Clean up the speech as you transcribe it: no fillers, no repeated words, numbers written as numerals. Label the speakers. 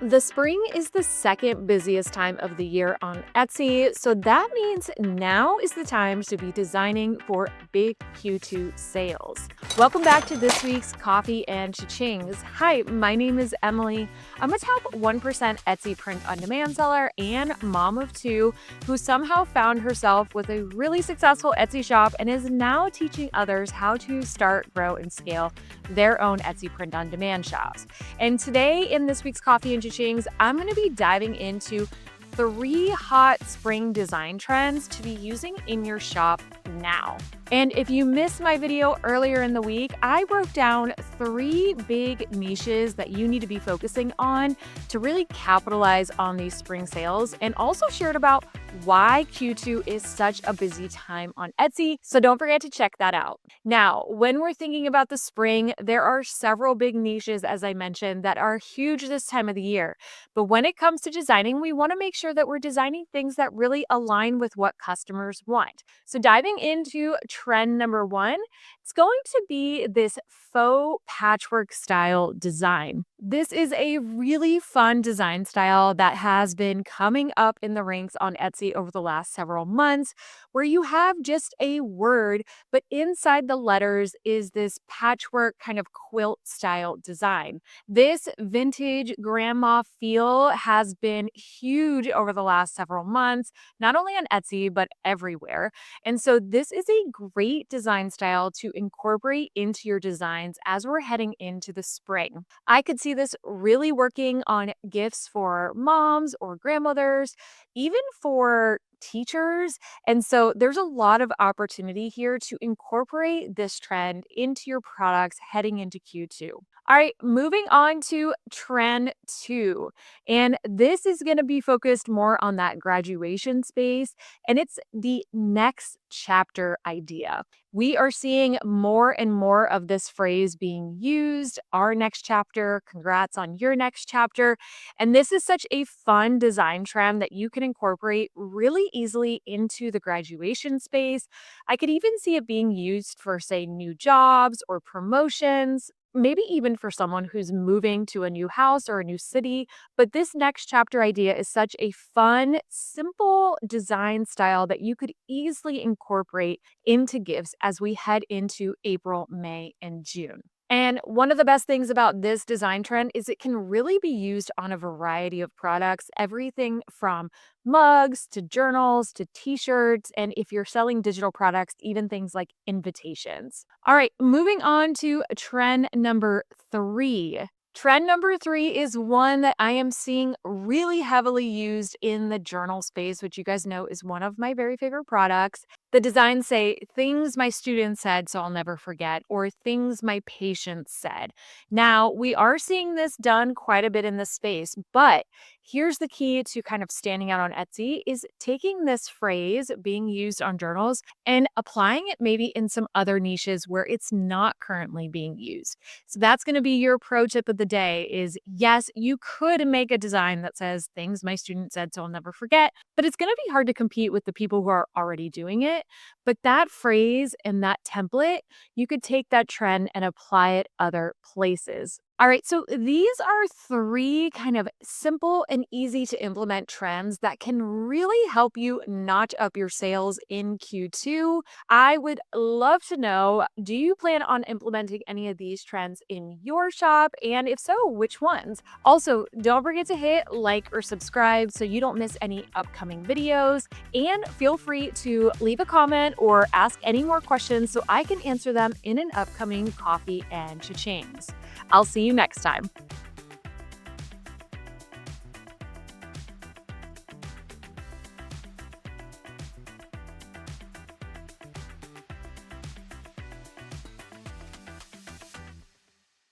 Speaker 1: The spring is the second busiest time of the year on Etsy, so that means now is the time to be designing for big Q2 sales. Welcome back to this week's Coffee and Cha-Chings. Hi, my name is Emily. I'm a top 1% Etsy print-on-demand seller and mom of two who somehow found herself with a really successful Etsy shop and is now teaching others how to start, grow, and scale their own Etsy print-on-demand shops. And today in this week's Coffee and Cha-Chings, I'm going to be diving into 3 hot spring design trends to be using in your shop now. And if you missed my video earlier in the week, I broke down 3 big niches that you need to be focusing on to really capitalize on these spring sales, and also shared about why Q2 is such a busy time on Etsy. So don't forget to check that out. Now, when we're thinking about the spring, there are several big niches, as I mentioned, that are huge this time of the year. But when it comes to designing, we want to make sure that we're designing things that really align with what customers want. So diving into trend number 1, it's going to be this faux patchwork style design. This is a really fun design style that has been coming up in the ranks on Etsy over the last several months, where you have just a word, but inside the letters is this patchwork kind of quilt style design. This vintage grandma feel has been huge over the last several months, not only on Etsy, but everywhere. And so this is a great design style to incorporate into your designs as we're heading into the spring. I could see this really working on gifts for moms or grandmothers, even for teachers. And so there's a lot of opportunity here to incorporate this trend into your products heading into Q2. All right, moving on to trend 2. And this is going to be focused more on that graduation space, and it's the next chapter idea. We are seeing more and more of this phrase being used. Our next chapter, congrats on your next chapter. And this is such a fun design trend that you can incorporate really easily into the graduation space. I could even see it being used for, say, new jobs or promotions. Maybe even for someone who's moving to a new house or a new city. But this next chapter idea is such a fun, simple design style that you could easily incorporate into gifts as we head into April, May, and June. And one of the best things about this design trend is it can really be used on a variety of products, everything from mugs to journals to t-shirts, and if you're selling digital products, even things like invitations. All right, moving on to trend number 3. Trend number 3 is one that I am seeing really heavily used in the journal space, which you guys know is one of my very favorite products. The designs say, things my students said so I'll never forget, or things my patients said. Now, we are seeing this done quite a bit in this space, but here's the key to kind of standing out on Etsy is taking this phrase being used on journals and applying it maybe in some other niches where it's not currently being used. So that's going to be your pro tip of the day is, yes, you could make a design that says things my student said so I'll never forget, but it's going to be hard to compete with the people who are already doing it. But that phrase and that template, you could take that trend and apply it other places. All right, so these are 3 kind of simple and easy to implement trends that can really help you notch up your sales in Q2. I would love to know, do you plan on implementing any of these trends in your shop? And if so, which ones? Also, don't forget to hit like or subscribe so you don't miss any upcoming videos. And feel free to leave a comment or ask any more questions so I can answer them in an upcoming Coffee and Cha-Chings. I'll see you next time.